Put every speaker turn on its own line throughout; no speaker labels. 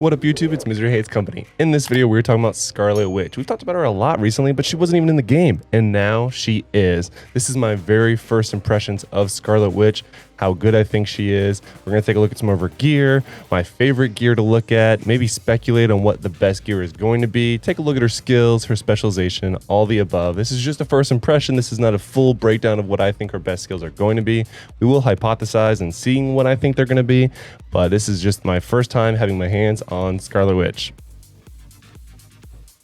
What up YouTube, it's Misery Hates Company. In this video, we're talking about Scarlet Witch. We've talked about her a lot recently, but she wasn't even in the game, and now she is. This is my very first impressions of Scarlet Witch, how good I think she is. We're gonna take a look at some of her gear, my favorite gear to look at, maybe speculate on what the best gear is going to be, take a look at her skills, her specialization, all the above. This is just a first impression. This is not a full breakdown of what I think her best skills are going to be. We will hypothesize and seeing what I think they're gonna be, but this is just my first time having my hands on Scarlet Witch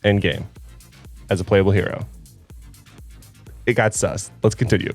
end game as a playable hero. It got sus. Let's continue.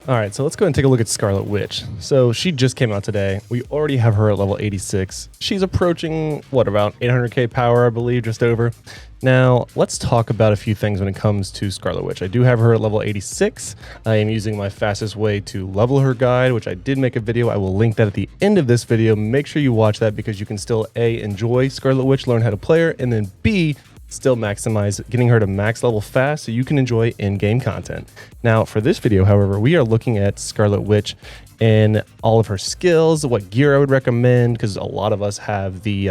All right, so let's go ahead and take a look at Scarlet Witch. So she just came out today. We already have her at level 86. She's approaching, what, about 800k power, I believe, just over. Now, let's talk about a few things when it comes to Scarlet Witch. I do have her at level 86. I am using my fastest way to level her guide, which I did make a video. I will link that at the end of this video. Make sure you watch that because you can still A, enjoy Scarlet Witch, learn how to play her, and then B, still maximize getting her to max level fast so you can enjoy in-game content. Now for this video, however, we are looking at Scarlet Witch and all of her skills, what gear I would recommend, because a lot of us have the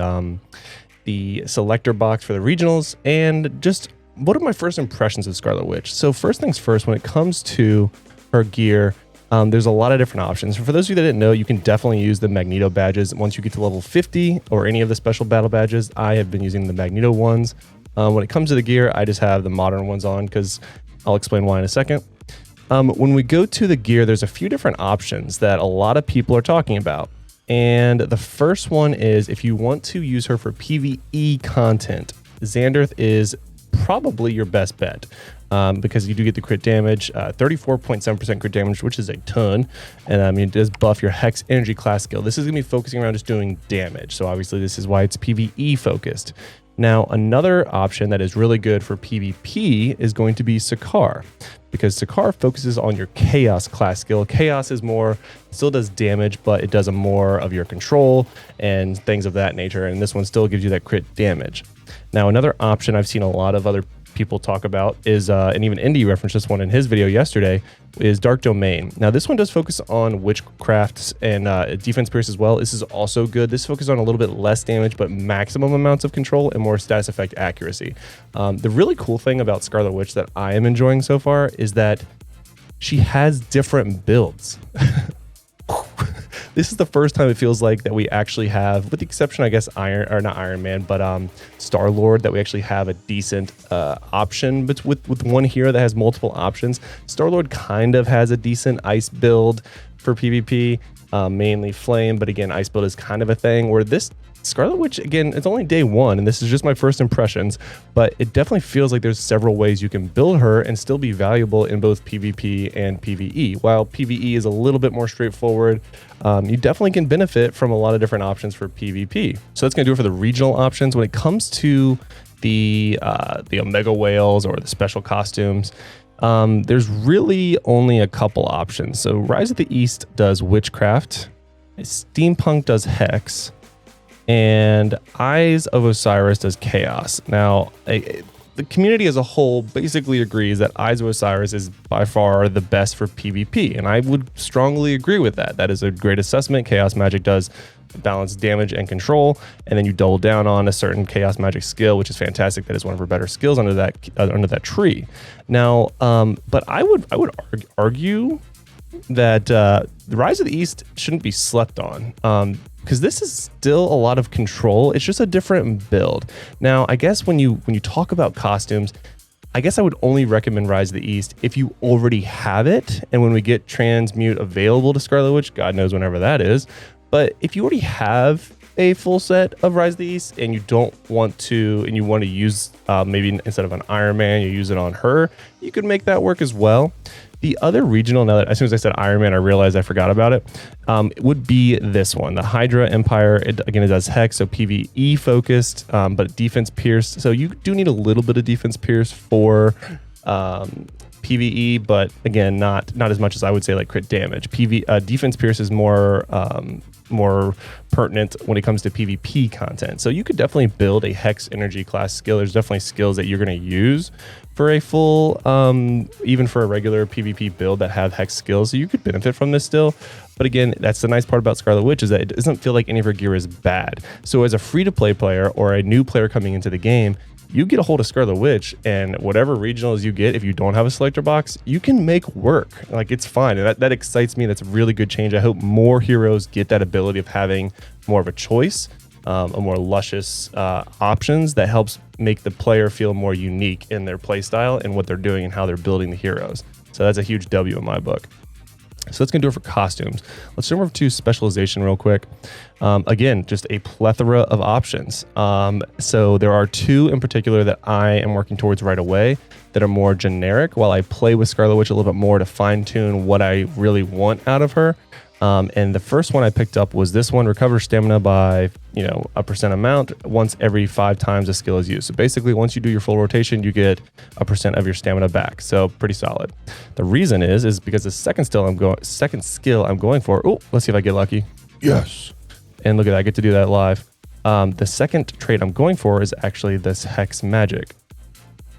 selector box for the regionals, and just what are my first impressions of Scarlet Witch. So first things first, when it comes to her gear, there's a lot of different options. For those of you that didn't know, you can definitely use the Magneto badges once you get to level 50 or any of the special battle badges. I have been using the Magneto ones. When it comes to the gear, I just have the modern ones on because I'll explain why in a second. When we go to the gear, there's a few different options that a lot of people are talking about. And the first one is if you want to use her for PvE content, Xanderth is probably your best bet because you do get the crit damage, 34.7% crit damage, which is a ton. And I mean, it does buff your Hex Energy class skill. This is going to be focusing around just doing damage. So obviously this is why it's PvE focused. Now, another option that is really good for PvP is going to be Sakaar, because Sakaar focuses on your Chaos class skill. Chaos is more, still does damage, but it does a more of your control and things of that nature. And this one still gives you that crit damage. Now, another option I've seen a lot of other people talk about is, and even Indy referenced this one in his video yesterday, is Dark Domain. Now this one does focus on witchcrafts and defense pierce as well. This is also good. This focuses on a little bit less damage, but maximum amounts of control and more status effect accuracy. The really cool thing about Scarlet Witch that I am enjoying so far is that she has different builds. This is the first time it feels like that we actually have, with the exception, I guess, not Iron Man, but Star-Lord, that we actually have a decent option with one hero that has multiple options. Star-Lord kind of has a decent ice build for PvP, mainly flame, but again, ice build is kind of a thing, where this Scarlet Witch, again, it's only day one, and this is just my first impressions, but it definitely feels like there's several ways you can build her and still be valuable in both PvP and PvE. While PvE is a little bit more straightforward, you definitely can benefit from a lot of different options for PvP. So that's going to do it for the regional options. When it comes to the Omega Whales or the special costumes, there's really only a couple options. So Rise of the East does Witchcraft, Steampunk does Hex, and Eyes of Osiris does Chaos. Now, the community as a whole basically agrees that Eyes of Osiris is by far the best for PvP, and I would strongly agree with that. That is a great assessment. Chaos Magic does balance damage and control, and then you double down on a certain Chaos Magic skill, which is fantastic. That is one of her better skills under that tree. Now, but I would argue that the Rise of the East shouldn't be slept on. Because this is still a lot of control. It's just a different build. Now, I guess when you talk about costumes, I guess I would only recommend Rise of the East if you already have it. And when we get Transmute available to Scarlet Witch, God knows whenever that is. But if you already have a full set of Rise of the East and you don't want to, and you want to use maybe instead of an Iron Man, you use it on her, you could make that work as well. The other regional, now that as soon as I said Iron Man, I realized I forgot about it, it would be this one, the Hydra Empire. Again, it does Hex, so PvE focused, but defense pierce. So you do need a little bit of defense pierce for PvE, but again, not as much as I would say like crit damage. Defense Pierce is more pertinent when it comes to PvP content. So you could definitely build a Hex Energy class skill. There's definitely skills that you're going to use for a full, even for a regular PvP build that have Hex skills. So you could benefit from this still. But again, that's the nice part about Scarlet Witch is that it doesn't feel like any of her gear is bad. So as a free-to-play player or a new player coming into the game, you get a hold of Scarlet Witch and whatever regionals you get, if you don't have a selector box, you can make work. Like, it's fine. And that excites me. That's a really good change. I hope more heroes get that ability of having more of a choice, a more luscious options that helps make the player feel more unique in their playstyle and what they're doing and how they're building the heroes. So that's a huge W in my book. So that's going to do it for costumes. Let's jump over to specialization real quick. Again, just a plethora of options. So there are two in particular that I am working towards right away that are more generic while I play with Scarlet Witch a little bit more to fine tune what I really want out of her. And the first one I picked up was this one: recover stamina by, a percent amount once every 5 times a skill is used. So basically, once you do your full rotation, you get a percent of your stamina back. So pretty solid. The reason is because the second skill I'm going for. Oh, let's see if I get lucky. Yes. And look at that, I get to do that live. The second trait I'm going for is actually this Hex Magic.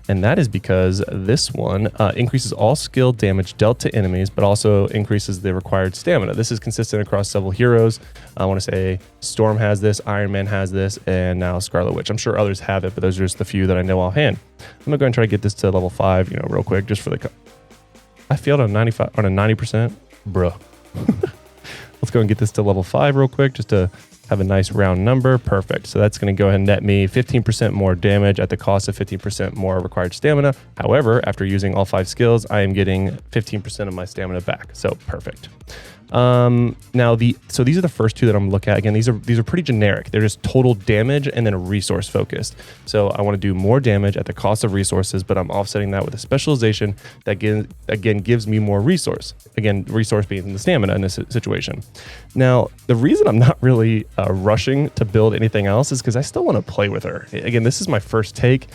And that is because this one increases all skill damage dealt to enemies, but also increases the required stamina. This is consistent across several heroes. I want to say Storm has this, Iron Man has this, and now Scarlet Witch. I'm sure others have it, but those are just the few that I know offhand. I'm going to go and try to get this to level 5, real quick, just for the... I failed on 90%. Bruh. Let's go and get this to level 5 real quick, just to have a nice round number. Perfect. So that's going to go ahead and net me 15% more damage at the cost of 15% more required stamina. However, after using all 5 skills, I am getting 15% of my stamina back. So perfect. So these are the first two that I'm looking at. Again, these are pretty generic. They're just total damage and then resource focused. So I want to do more damage at the cost of resources, but I'm offsetting that with a specialization that again gives me more resource. Again, resource being the stamina in this situation. Now, the reason I'm not really rushing to build anything else is because I still want to play with her. Again, this is my first take.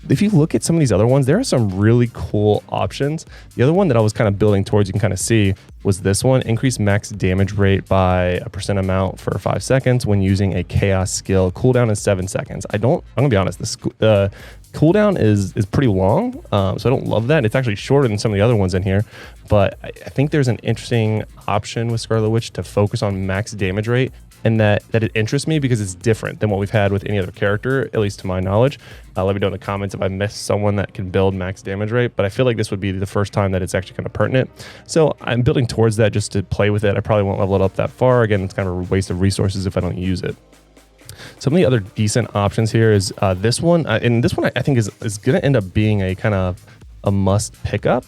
If you look at some of these other ones, there are some really cool options. The other one that I was kind of building towards, you can kind of see, was this one: increase max damage rate by a percent amount for 5 seconds when using a chaos skill. Cooldown is 7 seconds. I'm gonna be honest, the cooldown is pretty long, so I don't love that. It's actually shorter than some of the other ones in here, but I think there's an interesting option with Scarlet Witch to focus on max damage rate, and that it interests me because it's different than what we've had with any other character, at least to my knowledge. Let me know in the comments if I missed someone that can build max damage rate, but I feel like this would be the first time that it's actually kind of pertinent. So I'm building towards that just to play with it. I probably won't level it up that far. Again, it's kind of a waste of resources if I don't use it. Some of the other decent options here is this one, and this one I think is going to end up being a kind of a must pick up.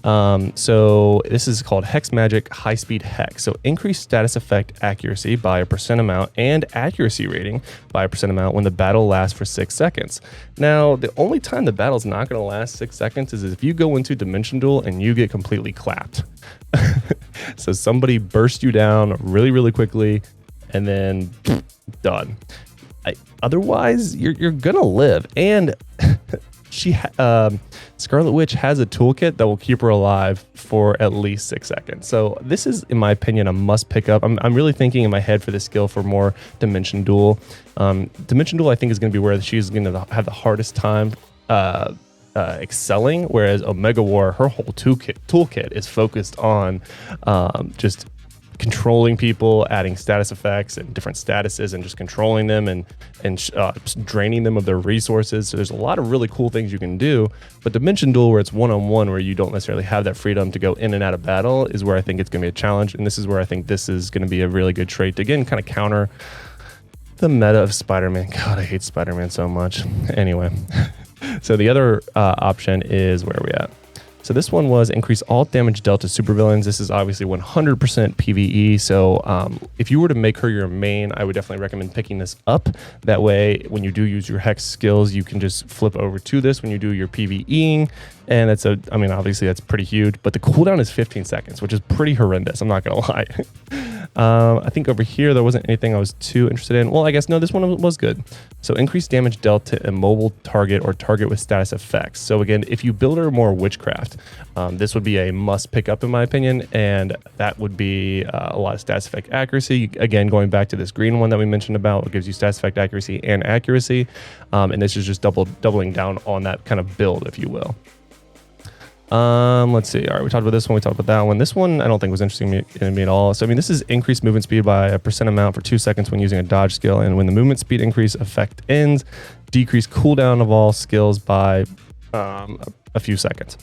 So this is called Hex Magic High Speed Hex. So increase status effect accuracy by a percent amount and accuracy rating by a percent amount when the battle lasts for 6 seconds. Now, the only time the battle's not going to last 6 seconds is if you go into Dimension Duel and you get completely clapped. So somebody bursts you down really, really quickly and then done. Otherwise, you're going to live. And Scarlet Witch has a toolkit that will keep her alive for at least 6 seconds. So this is, in my opinion, a must pick up. I'm really thinking in my head for this skill for more Dimension Duel. Dimension Duel, I think, is going to be where she's going to have the hardest time excelling, whereas Omega War, her whole toolkit is focused on just controlling people, adding status effects and different statuses, and just controlling them and draining them of their resources. So there's a lot of really cool things you can do. But Dimension Duel, where it's one-on-one, where you don't necessarily have that freedom to go in and out of battle, is where I think it's going to be a challenge. And this is where I think this is going to be a really good trait to, again, kind of counter the meta of Spider-Man. God, I hate Spider-Man so much. Anyway, so the other option is, where are we at? So this one was increase all damage dealt to supervillains. This is obviously 100% PvE. So if you were to make her your main, I would definitely recommend picking this up. That way, when you do use your Hex skills, you can just flip over to this when you do your PvEing. And obviously that's pretty huge, but the cooldown is 15 seconds, which is pretty horrendous. I'm not going to lie. I think over here, there wasn't anything I was too interested in. Well, I guess, no, this one was good. So increased damage dealt to immobile target or target with status effects. So again, if you build her more witchcraft, this would be a must pick up in my opinion. And that would be a lot of status effect accuracy. Again, going back to this green one that we mentioned about, it gives you status effect accuracy and accuracy. And this is just doubling down on that kind of build, if you will. Let's see. All right, we talked about this one. We talked about that one. This one I don't think was interesting to me at all. So I mean, this is increased movement speed by a % amount for 2 seconds when using a dodge skill, and when the movement speed increase effect ends, decrease cooldown of all skills by a few seconds.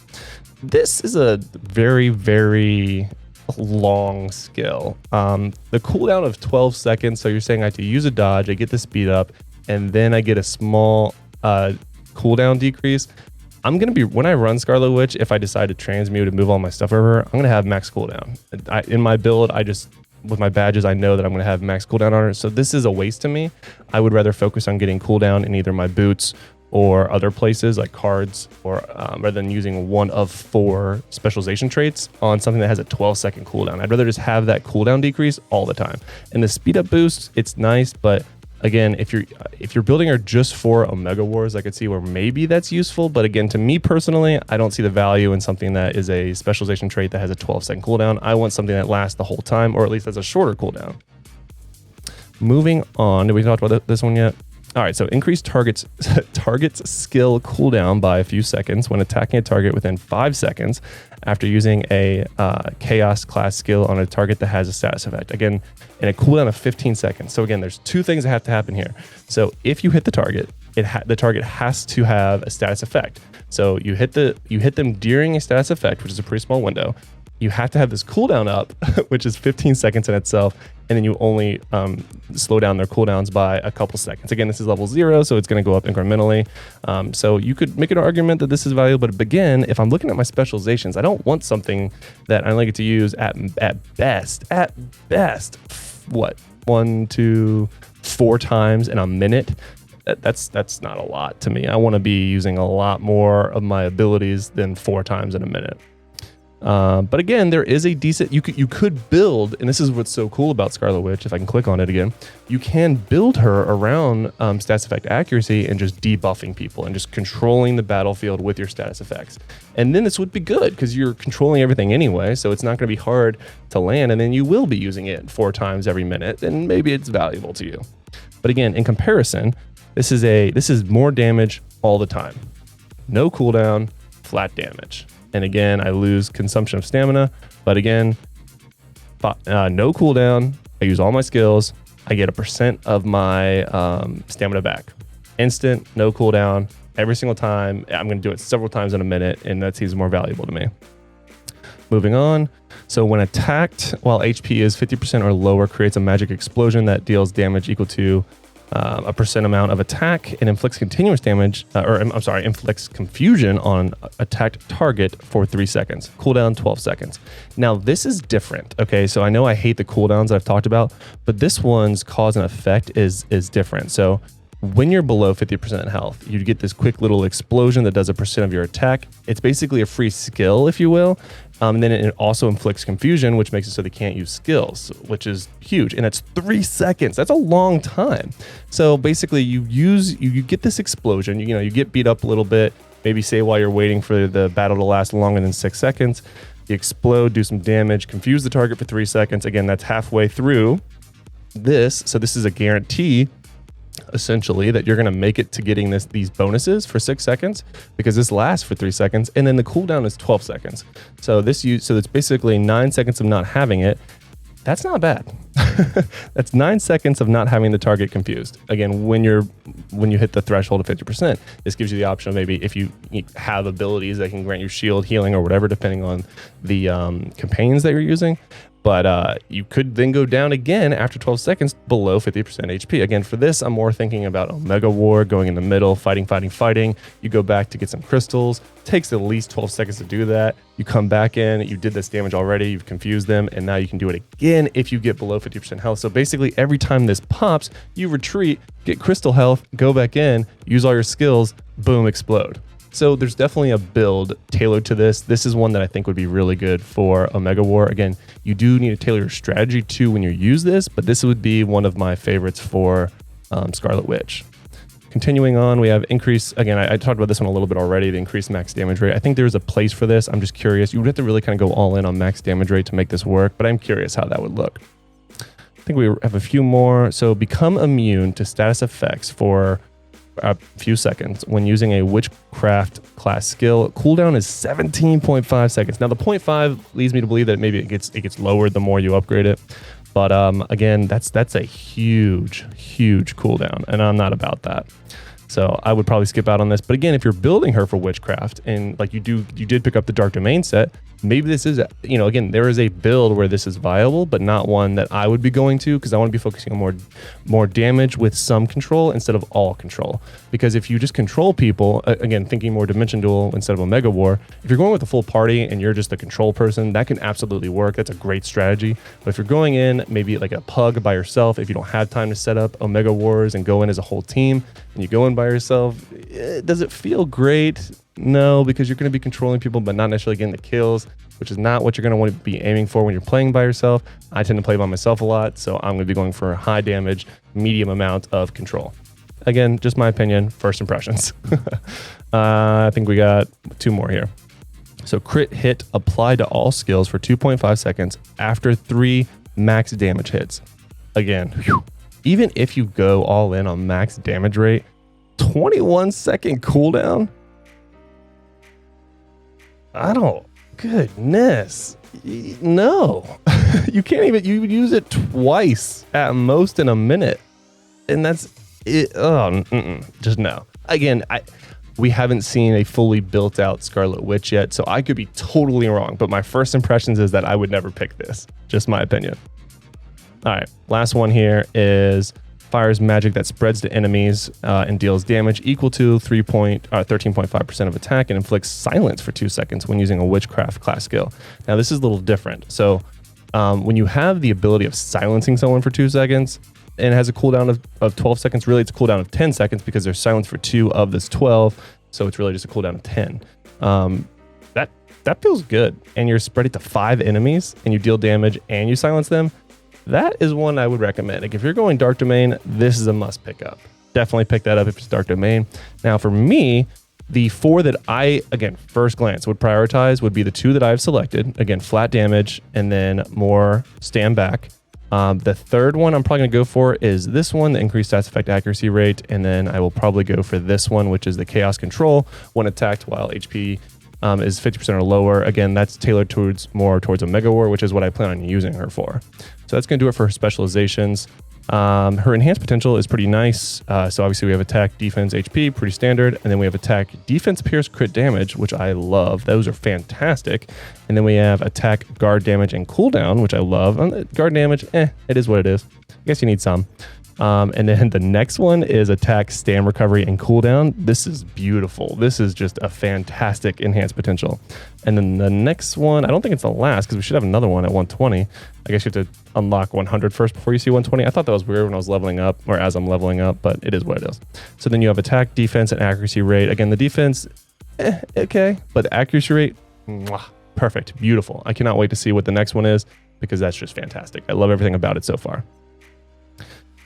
This is a very, very long skill. The cooldown of 12 seconds. So you're saying I have to use a dodge, I get the speed up, and then I get a small cooldown decrease. I'm going to be, when I run Scarlet Witch, if I decide to transmute and move all my stuff over, I'm going to have max cooldown. In my build, with my badges, I know that I'm going to have max cooldown on her. So this is a waste to me. I would rather focus on getting cooldown in either my boots or other places like cards, or rather than using one of 4 specialization traits on something that has a 12-second cooldown. I'd rather just have that cooldown decrease all the time. And the speed up boost, it's nice, but again, if you're building her just for Omega Wars, I could see where maybe that's useful. But again, to me personally, I don't see the value in something that is a specialization trait that has a 12-second cooldown. I want something that lasts the whole time, or at least has a shorter cooldown. Moving on, did we talk about this one yet? All right, so increase target's skill cooldown by a few seconds when attacking a target within 5 seconds after using a chaos class skill on a target that has a status effect. Again, in a cooldown of 15 seconds. So again, there's 2 things that have to happen here. So if you hit the target, the target has to have a status effect. So you hit them during a status effect, which is a pretty small window. You have to have this cooldown up, which is 15 seconds in itself, and then you only slow down their cooldowns by a couple seconds. Again, this is level 0, so it's going to go up incrementally. So you could make an argument that this is valuable, but again, if I'm looking at my specializations, I don't want something that I only get to use at best, what, 1, 2, 4 times in a minute. That's not a lot to me. I want to be using a lot more of my abilities than 4 times in a minute. But again, there is a decent, you could build, and this is what's so cool about Scarlet Witch, if I can click on it again, you can build her around status effect accuracy and just debuffing people and just controlling the battlefield with your status effects. And then this would be good because you're controlling everything anyway, so it's not going to be hard to land, and then you will be using it 4 times every minute, and maybe it's valuable to you. But again, in comparison, this is more damage all the time. No cooldown, flat damage. And again, I lose consumption of stamina, but again, no cooldown. I use all my skills. I get a % of my stamina back. Instant, no cooldown, every single time. I'm going to do it several times in a minute, and that seems more valuable to me. Moving on. So when attacked, while HP is 50% or lower, creates a magic explosion that deals damage equal to a % amount of attack and inflicts continuous damage, inflicts confusion on attacked target for 3 seconds. Cooldown 12 seconds. Now this is different. Okay, so I know I hate the cooldowns that I've talked about, but this one's cause and effect is different. So when you're below 50% health, you get this quick little explosion that does a % of your attack. It's basically a free skill, if you will. And then it also inflicts confusion, which makes it so they can't use skills, which is huge. And it's 3 seconds. That's a long time. So basically you get this explosion, you get beat up a little bit, maybe say while you're waiting for the battle to last longer than 6 seconds, you explode, do some damage, confuse the target for 3 seconds. Again, that's halfway through this. So this is a guarantee essentially that you're going to make it to getting these bonuses for 6 seconds, because this lasts for 3 seconds, and then the cooldown is 12 seconds. So it's basically 9 seconds of not having it. That's not bad. That's 9 seconds of not having the target confused. Again, when you hit the threshold of 50%, this gives you the option of maybe if you have abilities that can grant you shield, healing, or whatever, depending on the campaigns that you're using. But you could then go down again after 12 seconds below 50% HP. Again, for this, I'm more thinking about Omega War, going in the middle, fighting. You go back to get some crystals. Takes at least 12 seconds to do that. You come back in, you did this damage already, you've confused them, and now you can do it again if you get below 50% health. So basically, every time this pops, you retreat, get crystal health, go back in, use all your skills, boom, explode. So there's definitely a build tailored to this. This is one that I think would be really good for Omega War. Again, you do need to tailor your strategy too when you use this, but this would be one of my favorites for Scarlet Witch. Continuing on, we have increase. Again, I talked about this one a little bit already, the increased max damage rate. I think there's a place for this. I'm just curious. You would have to really kind of go all in on max damage rate to make this work, but I'm curious how that would look. I think we have a few more. So become immune to status effects for a few seconds when using a witchcraft class skill. Cooldown is 17.5 seconds. Now the 0.5 leads me to believe that maybe it gets lowered the more you upgrade it. But again, that's a huge cooldown, and I'm not about that. So I would probably skip out on this. But again, if you're building her for witchcraft, and like you did pick up the Dark Domain set, maybe this is, again, there is a build where this is viable, but not one that I would be going to, because I want to be focusing on more damage with some control instead of all control. Because if you just control people, again, thinking more Dimension Duel instead of Omega War, if you're going with a full party and you're just a control person, that can absolutely work. That's a great strategy. But if you're going in maybe like a pug by yourself, if you don't have time to set up Omega Wars and go in as a whole team, and you go in by yourself, does it feel great? No, because you're going to be controlling people, but not necessarily getting the kills, which is not what you're going to want to be aiming for when you're playing by yourself. I tend to play by myself a lot, so I'm going to be going for high damage, medium amount of control. Again, just my opinion, first impressions. I think we got two more here. So crit hit applied to all skills for 2.5 seconds after 3 max damage hits. Again, even if you go all in on max damage rate, 21-second cooldown? Goodness. No. You can't even, you would use it twice at most in a minute. And that's it. Just no. Again, we haven't seen a fully built out Scarlet Witch yet, so I could be totally wrong, but my first impressions is that I would never pick this. Just my opinion. All right, last one here is fires magic that spreads to enemies and deals damage equal to 13.5% of attack and inflicts silence for 2 seconds when using a witchcraft class skill. Now this is a little different. So when you have the ability of silencing someone for 2 seconds and it has a cooldown of 12 seconds, really it's a cooldown of 10 seconds because they're silenced for 2 of this 12. So it's really just a cooldown of 10. That feels good. And you're spread it to 5 enemies and you deal damage and you silence them. That is one I would recommend. Like if you're going Dark Domain, this is a must pick up. Definitely pick that up if it's Dark Domain. Now for me, the 4 that I, again, first glance would prioritize would be the 2 that I've selected. Again, flat damage and then more stand back. The third one I'm probably going to go for is this one, the increased stats effect accuracy rate. And then I will probably go for this one, which is the chaos control when attacked while HP is 50% or lower. Again, that's tailored more towards Omega War, which is what I plan on using her for. So that's going to do it for her specializations. Her enhanced potential is pretty nice. So obviously we have attack, defense, HP, pretty standard. And then we have attack, defense, pierce, crit damage, which I love. Those are fantastic. And then we have attack, guard damage, and cooldown, which I love. Guard damage, it is what it is. I guess you need some. And then the next one is attack, stand, recovery, and cooldown. This is beautiful. This is just a fantastic enhanced potential. And then the next one, I don't think it's the last because we should have another one at 120. I guess you have to unlock 100 first before you see 120. I thought that was weird when I was leveling up or as I'm leveling up, but it is what it is. So then you have attack, defense, and accuracy rate. Again, the defense, okay, but the accuracy rate, perfect, beautiful. I cannot wait to see what the next one is because that's just fantastic. I love everything about it so far.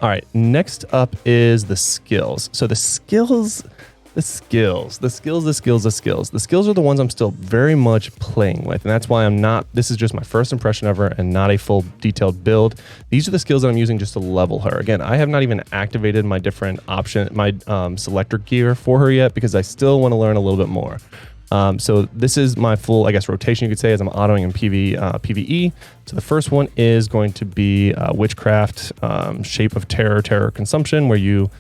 All right, next up is the skills. So the skills are the ones I'm still very much playing with. And that's why this is just my first impression of her and not a full detailed build. These are the skills that I'm using just to level her. Again, I have not even activated my different selector gear for her yet because I still want to learn a little bit more. So this is my full, I guess, rotation, you could say, as I'm autoing in PvE. So the first one is going to be Witchcraft, Shape of Terror Consumption, where you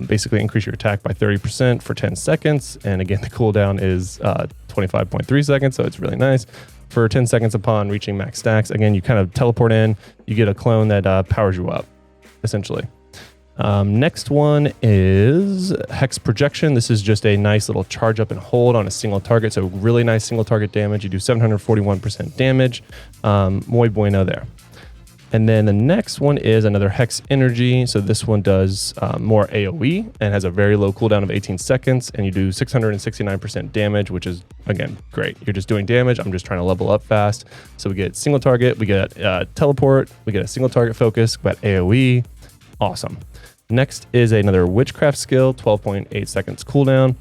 basically increase your attack by 30% for 10 seconds. And again, the cooldown is 25.3 seconds, so it's really nice. For 10 seconds upon reaching max stacks, again, you kind of teleport in, you get a clone that powers you up, essentially. Next one is Hex Projection. This is just a nice little charge up and hold on a single target. So really nice single target damage. You do 741% damage. Muy bueno there. And then the next one is another Hex Energy. So this one does more AoE and has a very low cooldown of 18 seconds. And you do 669% damage, which is, again, great. You're just doing damage. I'm just trying to level up fast. So we get single target, we get teleport, we get a single target focus, we got AoE. Awesome. Next is another Witchcraft skill, 12.8 seconds cooldown.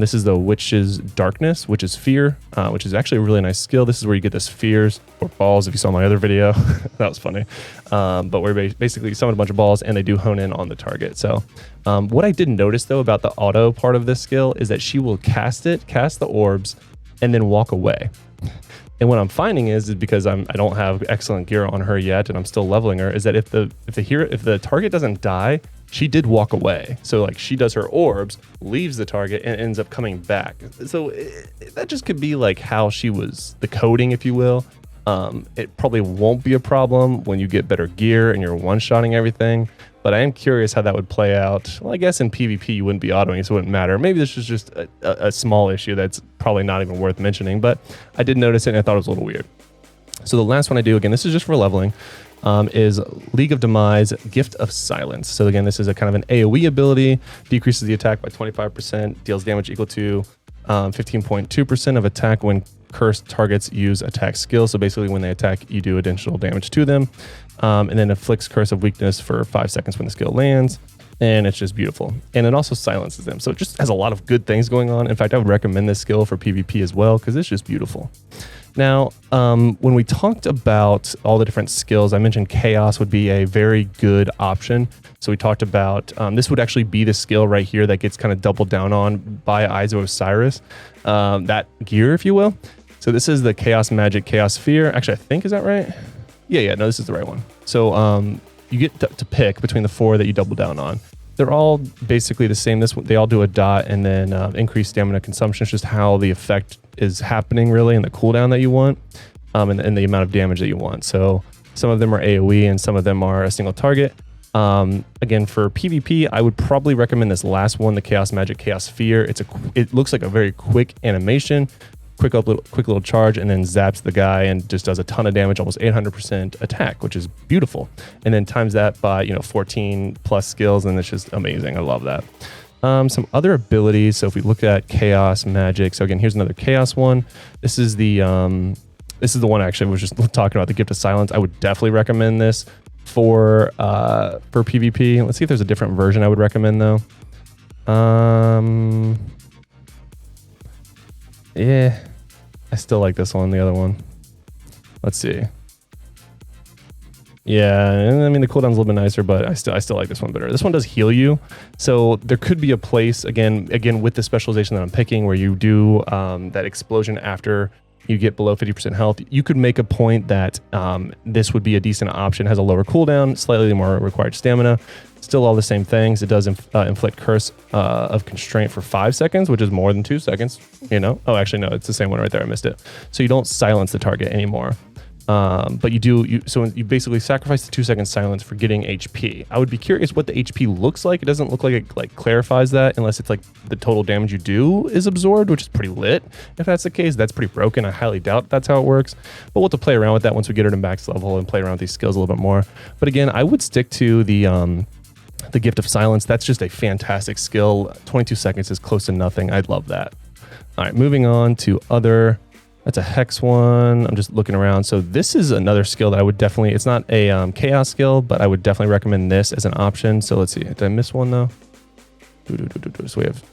This is the Witch's Darkness, which is Fear, which is actually a really nice skill. This is where you get the spheres or balls, if you saw my other video. That was funny. But we're basically summon a bunch of balls, and they do hone in on the target. So what I did notice, though, about the auto part of this skill is that she will cast the orbs, and then walk away. And what I'm finding is because I don't have excellent gear on her yet, and I'm still leveling her, is that if the target doesn't die, she did walk away. So like she does her orbs, leaves the target, and ends up coming back. So that just could be like how she was, the coding, if you will. It probably won't be a problem when you get better gear and you're one-shotting everything. But I am curious how that would play out. Well, I guess in PvP you wouldn't be autoing, so it wouldn't matter. Maybe this is just a small issue that's probably not even worth mentioning, but I did notice it and I thought it was a little weird. So the last one I do, again, this is just for leveling, is League of Demise, Gift of Silence. So again, this is a kind of an AoE ability, decreases the attack by 25%, deals damage equal to 15.2% of attack when cursed targets use attack skill. So basically when they attack, you do additional damage to them. And then inflicts Curse of Weakness for 5 seconds when the skill lands. And it's just beautiful. And it also silences them. So it just has a lot of good things going on. In fact, I would recommend this skill for PvP as well, because it's just beautiful. Now, when we talked about all the different skills, I mentioned Chaos would be a very good option. So we talked about, this would actually be the skill right here that gets kind of doubled down on by Eyes of Osiris, that gear, if you will. So this is the Chaos Magic, Chaos Sphere. Actually, I think, is that right? Yeah, no, this is the right one. So you get to pick between the 4 that you double down on. They're all basically the same. They all do a dot and then increase stamina consumption. It's just how the effect is happening, really, and the cooldown that you want, and the amount of damage that you want. So some of them are AoE and some of them are a single target. Again, for PvP, I would probably recommend this last one, the Chaos Magic, Chaos Sphere. It looks like a very quick animation. Quick little charge, and then zaps the guy and just does a ton of damage, almost 800% attack, which is beautiful. And then times that by 14 plus skills, and it's just amazing. I love that. Some other abilities. So if we look at Chaos Magic, so again, here's another Chaos one. This is the one actually I was just talking about, the Gift of Silence. I would definitely recommend this for PvP. Let's see if there's a different version I would recommend though. Yeah, I still like this one, the other one. Let's see. Yeah, I mean, the cooldown's a little bit nicer, but I still like this one better. This one does heal you. So there could be a place, again with the specialization that I'm picking, where you do that explosion after you get below 50% health. You could make a point that this would be a decent option. It has a lower cooldown, slightly more required stamina. Still all the same things. It does inflict Curse of Constraint for 5 seconds, which is more than 2 seconds, Oh, actually, no, it's the same one right there. I missed it. So you don't silence the target anymore. But so you basically sacrifice the 2-second silence for getting HP. I would be curious what the HP looks like. It doesn't look like it clarifies that, unless it's like the total damage you do is absorbed, which is pretty lit. If that's the case, that's pretty broken. I highly doubt that's how it works. But we'll have to play around with that once we get her to max level and play around with these skills a little bit more. But again, I would stick to the Gift of Silence. That's just a fantastic skill. 22 seconds is close to nothing. I'd love that. All right, moving on to other. That's a Hex one. I'm just looking around. So this is another skill that I would definitely, it's not a Chaos skill, but I would definitely recommend this as an option. So let's see. Did I miss one though? So we have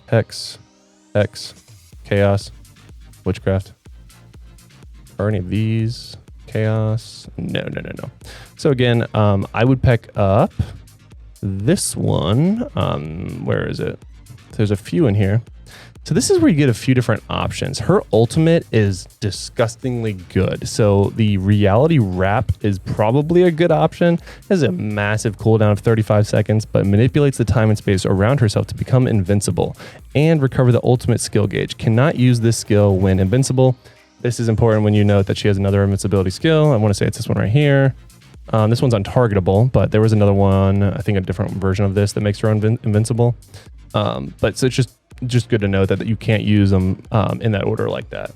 Hex, Chaos, Witchcraft. Are any of these Chaos? No. So again, I would pick up this one. Where is it? There's a few in here. So this is where you get a few different options. Her ultimate is disgustingly good. So the Reality Wrap is probably a good option. It has a massive cooldown of 35 seconds, but manipulates the time and space around herself to become invincible and recover the ultimate skill gauge. Cannot use this skill when invincible. This is important when you note that she has another invincibility skill. I want to say it's this one right here. This one's untargetable, but there was another one, I think a different version of this that makes her invincible. But so it's just good to know that you can't use them in that order like that.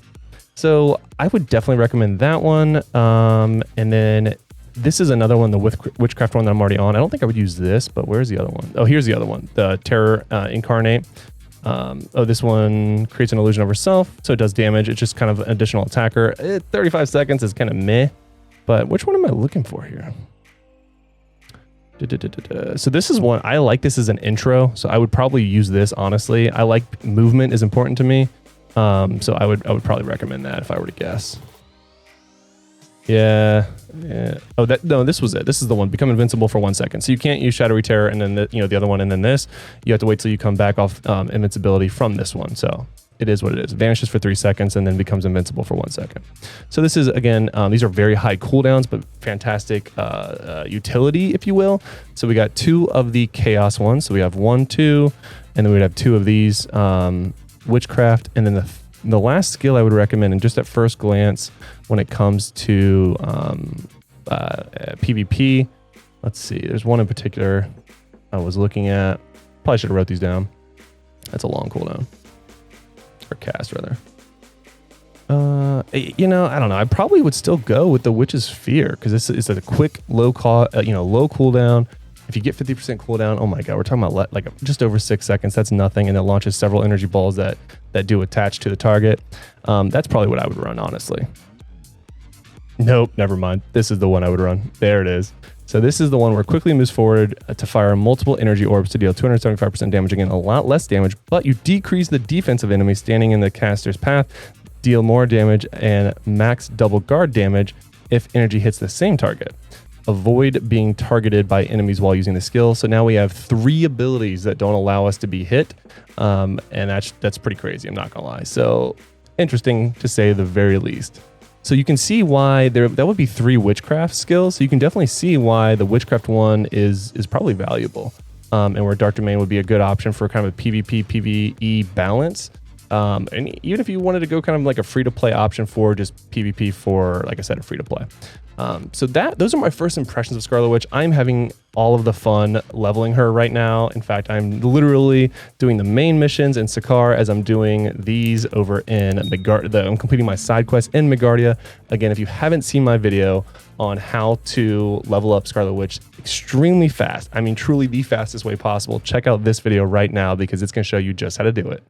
So I would definitely recommend that one. And then this is another one, the Witchcraft one that I'm already on. I don't think I would use this, but where's the other one? Oh, here's the other one, the Terror Incarnate. This one creates an illusion of herself, so it does damage. It's just kind of an additional attacker. 35 seconds is kind of meh, but which one am I looking for here? So this is one, I like this as an intro, so I would probably use this, honestly. I like movement is important to me, so I would probably recommend that if I were to guess. Yeah. Oh, no, this was it. This is the one. Become invincible for 1 second. So you can't use Shadowy Terror and then the other one and then this. You have to wait till you come back off invincibility from this one. So it is what it is. Vanishes for 3 seconds and then becomes invincible for 1 second. So this is, again, these are very high cooldowns, but fantastic utility, if you will. So we got 2 of the Chaos ones. So we have 1, 2, and then we'd have 2 of these Witchcraft, and then the last skill I would recommend, and just at first glance, when it comes to PvP, let's see. There's one in particular I was looking at. Probably should have wrote these down. That's a long cooldown, or cast rather. I don't know. I probably would still go with the Witch's Fear because this is a quick, low cooldown. If you get 50% cooldown, oh my god, we're talking about like just over 6 seconds. That's nothing, and it launches several energy balls that do attach to the target. That's probably what I would run, honestly. Nope, never mind. This is the one I would run. There it is. So this is the one where it quickly moves forward to fire multiple energy orbs to deal 275% damage, again, a lot less damage, but you decrease the defense of enemies standing in the caster's path, deal more damage, and max double guard damage if energy hits the same target. Avoid being targeted by enemies while using the skill. So now we have 3 abilities that don't allow us to be hit, and that's pretty crazy, I'm not gonna lie. So interesting to say the very least. So you can see why that would be 3 Witchcraft skills. So you can definitely see why the Witchcraft one is probably valuable, and where Dark Domain would be a good option for kind of a PvP PvE balance. And even if you wanted to go kind of like a free-to-play option for just PvP for, like I said, a free-to-play. So those are my first impressions of Scarlet Witch. I'm having all of the fun leveling her right now. In fact, I'm literally doing the main missions in Sakaar as I'm doing these over in Megardia. I'm completing my side quest in Megardia. Again, if you haven't seen my video on how to level up Scarlet Witch extremely fast, I mean truly the fastest way possible, check out this video right now because it's going to show you just how to do it.